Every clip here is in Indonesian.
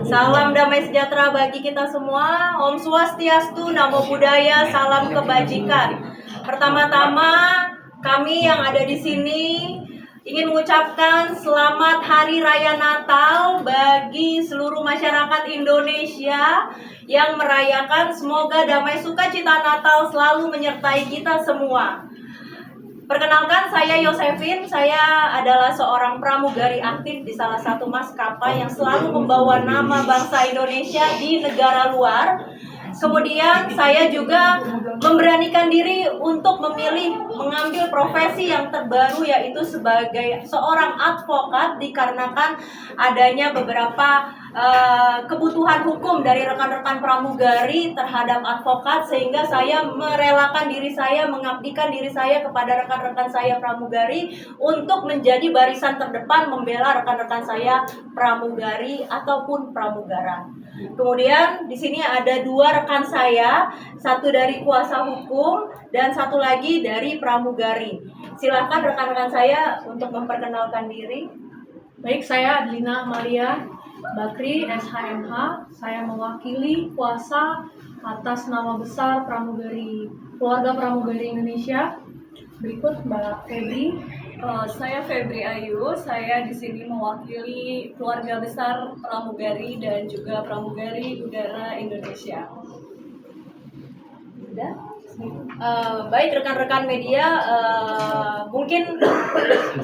Salam damai sejahtera bagi kita semua. Om Swastiastu, Namo Buddhaya, salam kebajikan. Pertama-tama, kami yang ada di sini ingin mengucapkan selamat Hari Raya Natal bagi seluruh masyarakat Indonesia yang merayakan. Semoga damai sukacita Natal selalu menyertai kita semua. Perkenalkan, saya Yosefin. Saya adalah seorang pramugari aktif di salah satu maskapai yang selalu membawa nama bangsa Indonesia di negara luar. Kemudian saya juga memberanikan diri untuk memilih mengambil profesi yang terbaru, yaitu sebagai seorang advokat, dikarenakan adanya beberapa kebutuhan hukum dari rekan-rekan pramugari terhadap advokat, sehingga saya merelakan diri saya, mengabdikan diri saya kepada rekan-rekan saya pramugari untuk menjadi barisan terdepan membela rekan-rekan saya pramugari ataupun pramugara. Kemudian di sini ada dua rekan saya, satu dari kuasa hukum dan satu lagi dari pramugari. Silakan rekan-rekan saya untuk memperkenalkan diri. Baik, saya Adlina Maria Bakri, SHMH. Saya mewakili kuasa atas nama besar pramugari keluarga pramugari Indonesia. Berikut Mbak Febri. Saya Febri Ayu. Saya di sini mewakili keluarga besar pramugari dan juga pramugari udara Indonesia. Baik rekan-rekan media, mungkin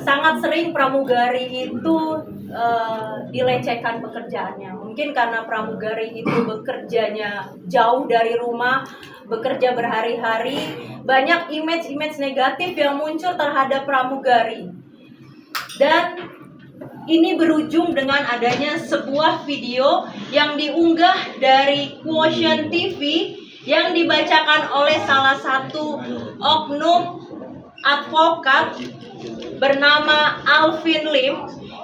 sangat sering pramugari itu dilecehkan pekerjaannya. Mungkin karena pramugari itu bekerjanya jauh dari rumah, bekerja berhari-hari, banyak image-image negatif yang muncul terhadap pramugari. Dan ini berujung dengan adanya sebuah video yang diunggah dari Quotient TV yang dibacakan oleh salah satu oknum advokat bernama Alvin Lim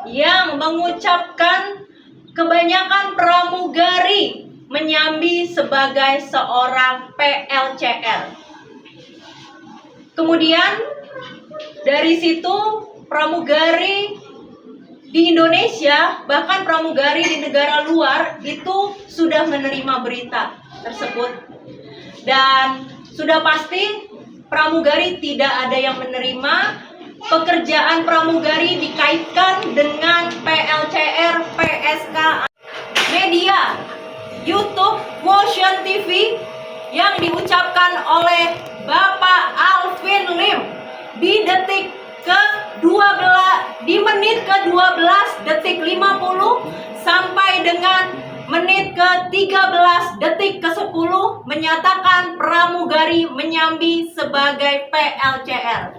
yang mengucapkan kebanyakan pramugari menyambi sebagai seorang PLCR. Kemudian dari situ pramugari di Indonesia, bahkan pramugari di negara luar itu sudah menerima berita tersebut. Dan sudah pasti pramugari tidak ada yang menerima. Pekerjaan pramugari dikaitkan dengan PLCR, PSK. Media YouTube Quotient TV yang diucapkan oleh Bapak Alvin Lim di detik ke-12, di menit ke-12 detik 50 sampai dengan menit ke-13 detik ke-10 menyatakan pramugari menyambi sebagai PLCR.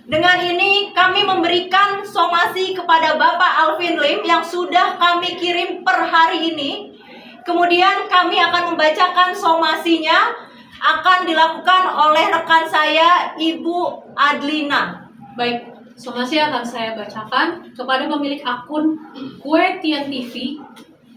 Dengan ini kami memberikan somasi kepada Bapak Alvin Lim yang sudah kami kirim per hari ini. Kemudian kami akan membacakan somasinya, akan dilakukan oleh rekan saya Ibu Adlina. Baik, somasi akan saya bacakan kepada pemilik akun Quotient TV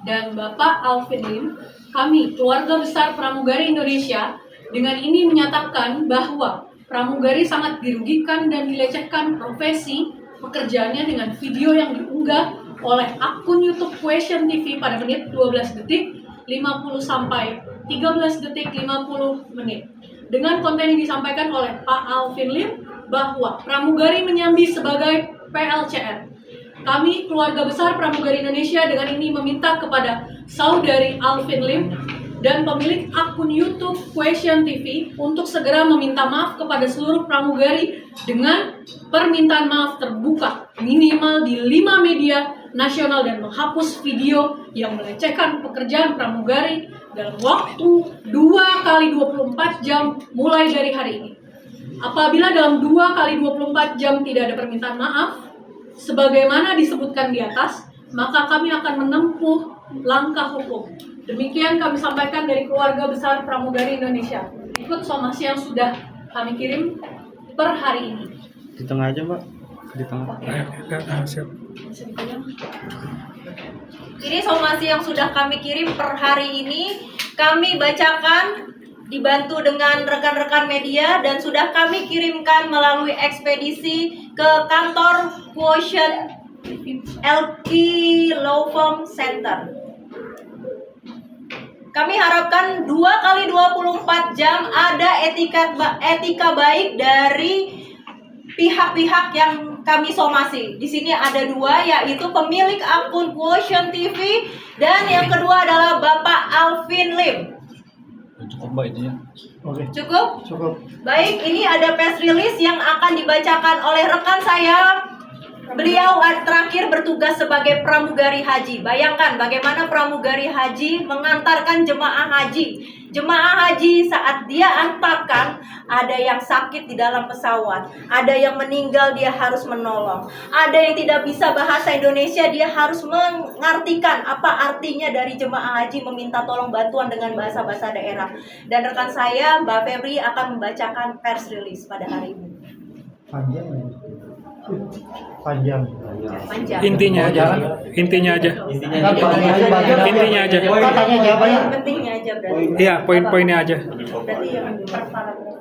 dan Bapak Alvin Lim. Kami, keluarga besar pramugari Indonesia, dengan ini menyatakan bahwa pramugari sangat dirugikan dan dilecehkan profesi pekerjaannya dengan video yang diunggah oleh akun YouTube Quotient TV pada menit 12 detik 50 sampai 13 detik 50 menit. Dengan konten yang disampaikan oleh Pak Alvin Lim bahwa pramugari menyambi sebagai PLCR. Kami, keluarga besar pramugari Indonesia, dengan ini meminta kepada saudari Alvin Lim dan pemilik akun YouTube Quotient TV untuk segera meminta maaf kepada seluruh pramugari dengan permintaan maaf terbuka minimal di 5 media nasional dan menghapus video yang melecehkan pekerjaan pramugari dalam waktu 2 kali 24 jam mulai dari hari ini. Apabila dalam 2 kali 24 jam tidak ada permintaan maaf sebagaimana disebutkan di atas, maka kami akan menempuh langkah hukum. Demikian kami sampaikan dari keluarga besar pramugari Indonesia. Ikut somasi yang sudah kami kirim per hari ini. Di tengah aja, Mbak. Di tengah. Siap. Ini somasi yang sudah kami kirim per hari ini. Kami bacakan dibantu dengan rekan-rekan media dan sudah kami kirimkan melalui ekspedisi ke kantor Quotient LP Law Firm Center. Kami harapkan 2 kali 24 jam ada etika baik dari pihak-pihak yang kami somasi. Di sini ada 2, yaitu pemilik akun Quotient TV dan yang kedua adalah Bapak Alvin Lim. Cukup Mbak itu ya. Oke. Cukup? Cukup. Baik, ini ada press release yang akan dibacakan oleh rekan saya. Beliau terakhir bertugas sebagai pramugari haji. Bayangkan bagaimana pramugari haji mengantarkan jemaah haji. Jemaah haji saat dia antarkan, ada yang sakit di dalam pesawat, ada yang meninggal, dia harus menolong. Ada yang tidak bisa bahasa Indonesia, dia harus mengartikan apa artinya dari jemaah haji meminta tolong bantuan dengan bahasa-bahasa daerah. Dan rekan saya, Mbak Febri, akan membacakan press release pada hari ini. Panjang. Panjang. Intinya aja. Intinya aja. Intinya aja. Pentingnya aja berarti. Iya, poin-poinnya aja. Berarti yang per paragraf.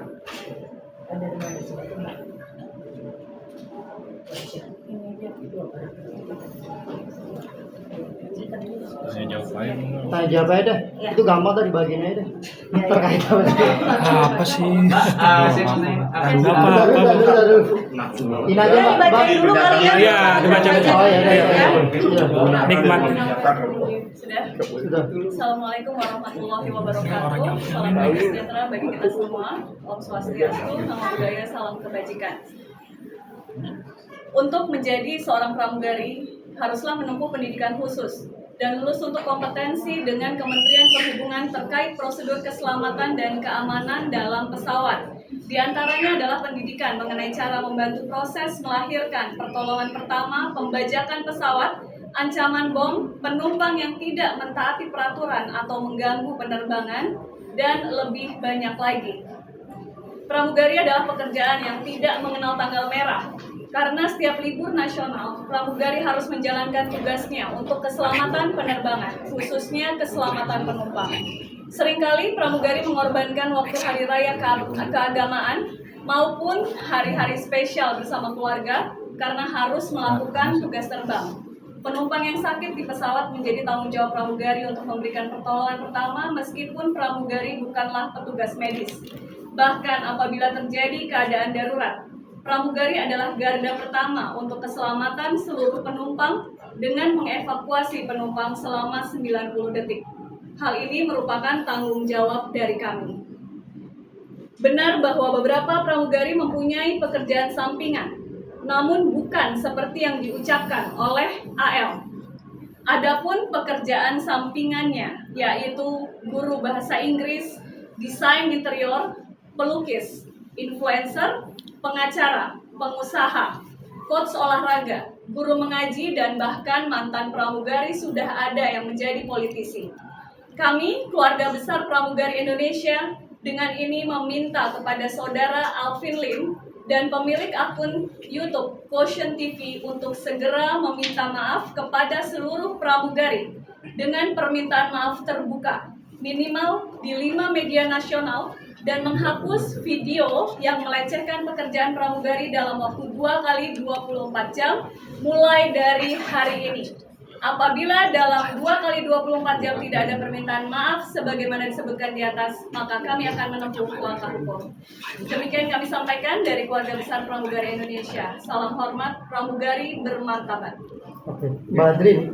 Tanya jawab aja deh. Ya. Itu gampang tuh dibagiin aja deh. Terkait apa sih? Apa sih? Udah, dulu. Ini aja Mbak. Dibacain dulu kali ya. Iya, dibaca. Oh ya. Nikmat. Sudah. Assalamualaikum warahmatullahi wabarakatuh. Salam damai sejahtera bagi kita semua. Om Swastiastu, Namo Buddhaya, salam kebajikan. Untuk menjadi seorang pramugari, haruslah menempuh pendidikan khusus dan lulus untuk kompetensi dengan Kementerian Perhubungan terkait prosedur keselamatan dan keamanan dalam pesawat. Di antaranya adalah pendidikan mengenai cara membantu proses melahirkan, pertolongan pertama, pembajakan pesawat, ancaman bom, penumpang yang tidak mentaati peraturan atau mengganggu penerbangan, dan lebih banyak lagi. Pramugari adalah pekerjaan yang tidak mengenal tanggal merah. Karena setiap libur nasional, pramugari harus menjalankan tugasnya untuk keselamatan penerbangan, khususnya keselamatan penumpang. Seringkali pramugari mengorbankan waktu hari raya keagamaan maupun hari-hari spesial bersama keluarga karena harus melakukan tugas terbang. Penumpang yang sakit di pesawat menjadi tanggung jawab pramugari untuk memberikan pertolongan pertama meskipun pramugari bukanlah petugas medis. Bahkan apabila terjadi keadaan darurat, pramugari adalah garda pertama untuk keselamatan seluruh penumpang dengan mengevakuasi penumpang selama 90 detik. Hal ini merupakan tanggung jawab dari kami. Benar bahwa beberapa pramugari mempunyai pekerjaan sampingan, namun bukan seperti yang diucapkan oleh AL. Adapun pekerjaan sampingannya yaitu guru bahasa Inggris, desain interior, pelukis, influencer, pengacara, pengusaha, coach olahraga, guru mengaji, dan bahkan mantan pramugari sudah ada yang menjadi politisi. Kami, keluarga besar pramugari Indonesia, dengan ini meminta kepada saudara Alvin Lim dan pemilik akun YouTube Quotient TV untuk segera meminta maaf kepada seluruh pramugari dengan permintaan maaf terbuka, minimal di 5 media nasional, dan menghapus video yang melecehkan pekerjaan pramugari dalam waktu 2 kali 24 jam mulai dari hari ini. Apabila dalam 2 kali 24 jam tidak ada permintaan maaf sebagaimana disebutkan di atas, maka kami akan menempuh langkah hukum. Demikian kami sampaikan dari keluarga besar pramugari Indonesia. Salam hormat, pramugari bermartabat. Oke, Mbak Adri,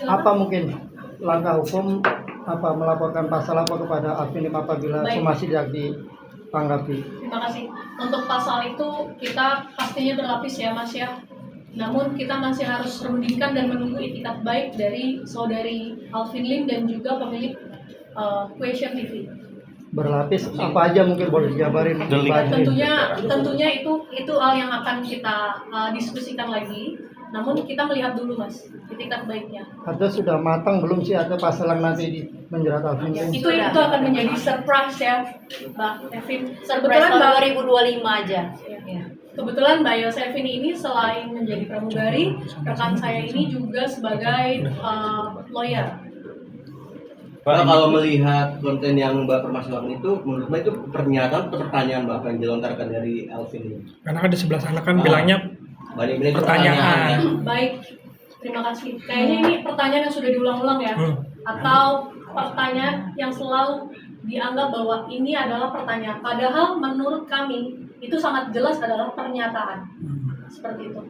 apa mungkin langkah hukum melaporkan pasal apa kepada Alvin Lim apabila Baik. somasi tidak ditanggapi? Terima kasih. Untuk pasal itu kita pastinya berlapis ya Mas ya. Namun kita masih harus rundingkan dan menunggu itikat baik dari saudari Alvin Lim dan juga pemilik Quotient TV. Berlapis apa aja mungkin boleh dijabarin? Mbak Adri? Tentunya itu hal yang akan kita diskusikan lagi. Namun kita melihat dulu Mas itikat baiknya. Atau sudah matang belum sih atau pasal yang nanti menjerat Alvin Lim? Itu akan menjadi surprise ya Mbak Evin. Kebetulan 2025 aja. Ya. Kebetulan Mbak Yosefin ini selain menjadi pramugari, rekan saya ini juga sebagai lawyer. Pak, kalau melihat konten yang Mbak permasalahkan itu, menurut Mbak itu pernyataan atau pertanyaan Mbak yang dilontarkan dari Alvin ini? Karena kan di sebelah sana kan bilangnya Banyak pertanyaan. Baik, Terima kasih. Kayaknya ini pertanyaan yang sudah diulang-ulang ya, atau pertanyaan yang selalu dianggap bahwa ini adalah pertanyaan. Padahal menurut kami itu sangat jelas adalah pernyataan. Seperti itu.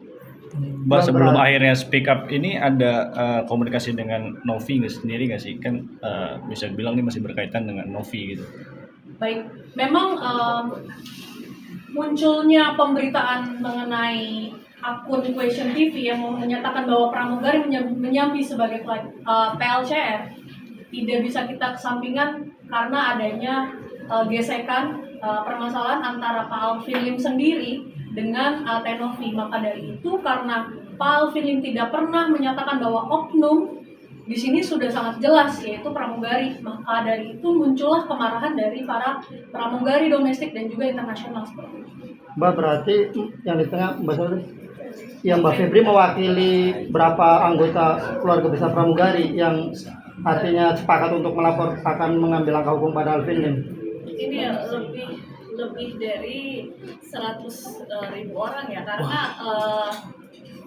Mbak, sebelum akhirnya speak up ini ada komunikasi dengan Novi sendiri nggak sih? Kan bisa bilang ini masih berkaitan dengan Novi gitu. Baik, memang munculnya pemberitaan mengenai akun Question TV yang menyatakan bahwa pramugari menyambi sebagai PLCR tidak bisa kita kesampingkan karena adanya gesekan permasalahan antara Pak Alvin Lim sendiri dengan Tenovi. Maka dari itu, karena Pak Alvin Lim tidak pernah menyatakan bahwa oknum di sini sudah sangat jelas, yaitu pramugari. Maka dari itu muncullah kemarahan dari para pramugari domestik dan juga internasional seperti itu. Mbak, berarti yang di tengah Mbak Sori, yang Mbak Febri mewakili berapa anggota keluarga besar pramugari yang artinya sepakat untuk melapor akan mengambil langkah hukum pada Alvin Lim? Ini lebih dari 100.000 orang ya, karena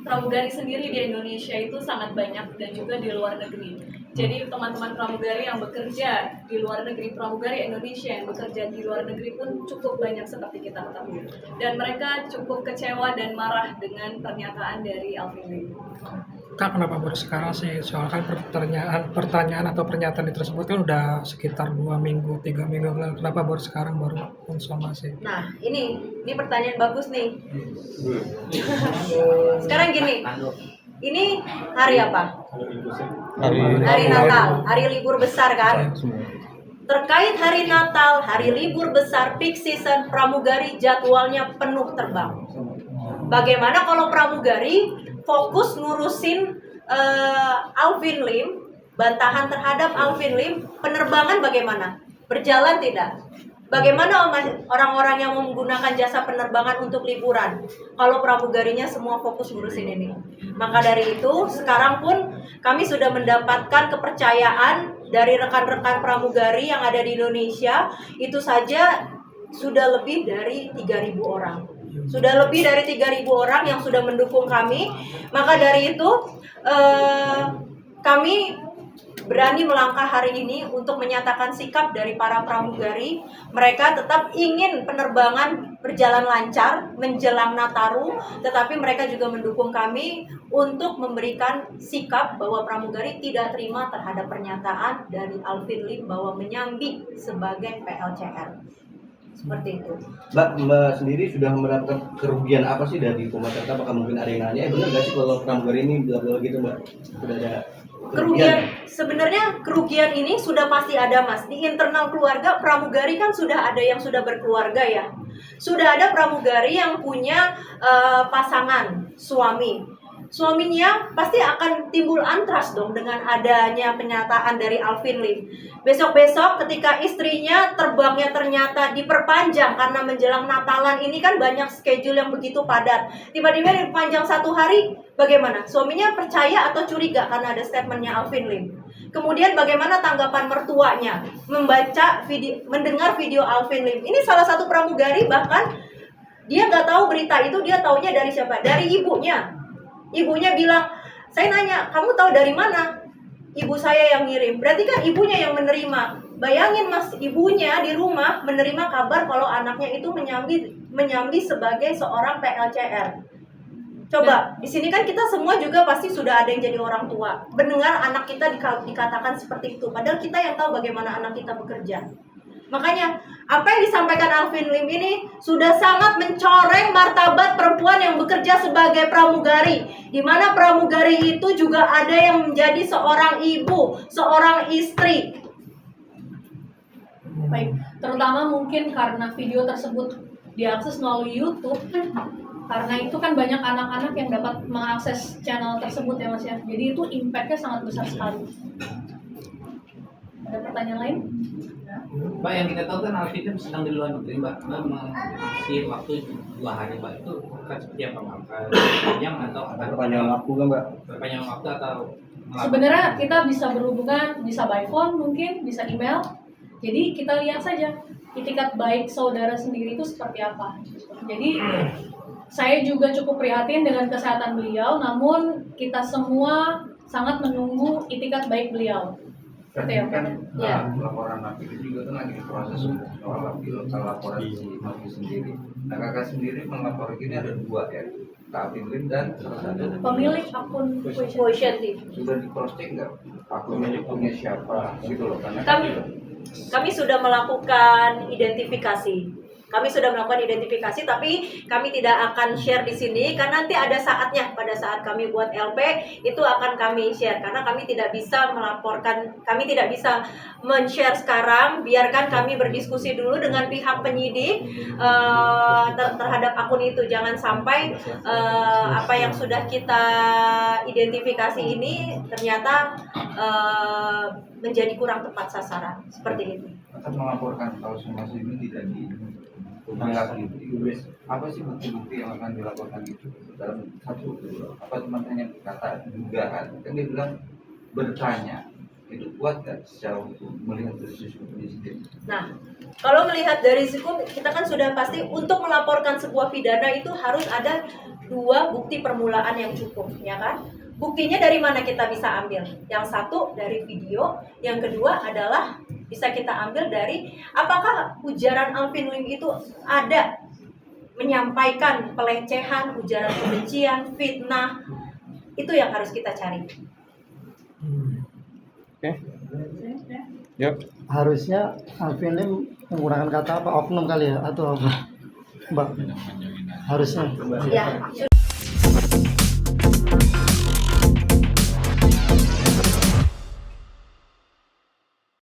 pramugari sendiri di Indonesia itu sangat banyak dan juga di luar negeri. Jadi teman-teman pramugari yang bekerja di luar negeri, pramugari Indonesia yang bekerja di luar negeri pun cukup banyak seperti kita ketahui. Dan mereka cukup kecewa dan marah dengan pernyataan dari Alvin Lim. Kak, kenapa baru sekarang sih? Soalnya kan pertanyaan atau pernyataan tersebut kan udah sekitar 2 minggu, 3 minggu lalu. Kenapa baru sekarang baru konsumasi? Nah, ini pertanyaan bagus nih. Sekarang gini, ini hari apa? Hari Natal, hari libur besar kan? Terkait hari Natal, hari libur besar, peak season, pramugari jadwalnya penuh terbang. Bagaimana kalau pramugari fokus ngurusin Alvin Lim, bantahan terhadap Alvin Lim, penerbangan bagaimana? Berjalan tidak? Bagaimana orang-orang yang menggunakan jasa penerbangan untuk liburan kalau pramugarinya semua fokus ngurusin ini? Maka dari itu, sekarang pun kami sudah mendapatkan kepercayaan dari rekan-rekan pramugari yang ada di Indonesia. Itu saja sudah lebih dari 3.000 orang. Sudah lebih dari 3.000 orang yang sudah mendukung kami. Maka dari itu, kami berani melangkah hari ini untuk menyatakan sikap dari para pramugari. Mereka tetap ingin penerbangan berjalan lancar menjelang Nataru, tetapi mereka juga mendukung kami untuk memberikan sikap bahwa pramugari tidak terima terhadap pernyataan dari Alvin Lim bahwa menyambi sebagai PLCR. Seperti itu. Mbak sendiri sudah mendapatkan kerugian apa sih dari pemerintah? Apakah mungkin ada yang nanya, benar nggak sih kalau pramugari ini bilang gitu, Mbak? Sudah ada kerugian? Sebenarnya kerugian ini sudah pasti ada, Mas. Di internal keluarga pramugari kan sudah ada yang sudah berkeluarga ya. Sudah ada pramugari yang punya pasangan, suaminya pasti akan timbul antras dong dengan adanya pernyataan dari Alvin Lim. Besok-besok ketika istrinya terbangnya ternyata diperpanjang karena menjelang Natalan, ini kan banyak schedule yang begitu padat. Tiba-tiba dipanjang 1 hari, bagaimana? Suaminya percaya atau curiga karena ada statementnya Alvin Lim. Kemudian bagaimana tanggapan mertuanya mendengar video Alvin Lim? Ini salah satu pramugari bahkan dia nggak tahu berita itu, dia taunya dari siapa? Dari ibunya. Ibunya bilang, saya nanya, kamu tahu dari mana? Ibu saya yang ngirim. Berarti kan ibunya yang menerima. Bayangin Mas, ibunya di rumah menerima kabar kalau anaknya itu menyambi sebagai seorang PLCR. Coba, di sini kan kita semua juga pasti sudah ada yang jadi orang tua. Mendengar anak kita dikatakan seperti itu. Padahal kita yang tahu bagaimana anak kita bekerja. Makanya apa yang disampaikan Alvin Lim ini sudah sangat mencoreng martabat perempuan yang bekerja sebagai pramugari, di mana pramugari itu juga ada yang menjadi seorang ibu, seorang istri. Baik, terutama mungkin karena video tersebut diakses melalui YouTube, karena itu kan banyak anak-anak yang dapat mengakses channel tersebut ya Mas ya. Jadi itu impact-nya sangat besar sekali. Ada pertanyaan lain? Mbak, yang kita tahu kan Alvin Lim sedang di luar negeri, Mbak. Mbak masih waktu 2 hari, Mbak. Itu akan seperti apa, Mbak? Panjang atau akan perpanjangan waktu kan, Mbak? Perpanjangan waktu atau sebenarnya kita bisa berhubungan, bisa by phone mungkin, bisa email. Jadi kita lihat saja itikat baik saudara sendiri itu seperti apa. Jadi saya juga cukup prihatin dengan kesehatan beliau, namun kita semua sangat menunggu itikat baik beliau. Seperti apa? Kan laporan Novi itu juga kan lagi diproses soal laporan si Novi sendiri. Nah kakak sendiri melapor ini ada 2 ya, Kak Afidlin dan Pemilik akun Question TV. sudah di cross check nggak akunnya punya siapa gitu loh, karena Kami sudah melakukan identifikasi. Tapi kami tidak akan share di sini karena nanti ada saatnya pada saat kami buat LP itu akan kami share karena kami tidak bisa melaporkan, kami tidak bisa men-share sekarang. Biarkan kami berdiskusi dulu dengan pihak penyidik terhadap akun itu. Jangan sampai apa yang sudah kita identifikasi ini ternyata menjadi kurang tepat sasaran seperti itu. akan melaporkan kalau semua ini tidak lagi. Apa sih bukti-bukti yang akan dilaporkan itu dalam satu apa cuma hanya kata dugaan? Kan dia bilang bertanya itu kuat kan secara hukum melihat dari sisi hukum sendiri. Nah, kalau melihat dari sisi hukum kita kan sudah pasti untuk melaporkan sebuah pidana itu harus ada 2 bukti permulaan yang cukup, ya kan? Buktinya dari mana kita bisa ambil? Yang satu dari video, yang kedua adalah bisa kita ambil dari apakah ujaran Alvin Lim itu ada menyampaikan pelecehan, ujaran kebencian, fitnah. Itu yang harus kita cari. Yuk. Harusnya Alvin Lim menggunakan kata apa, oknum kali ya atau apa, Mbak? Harusnya. Ya,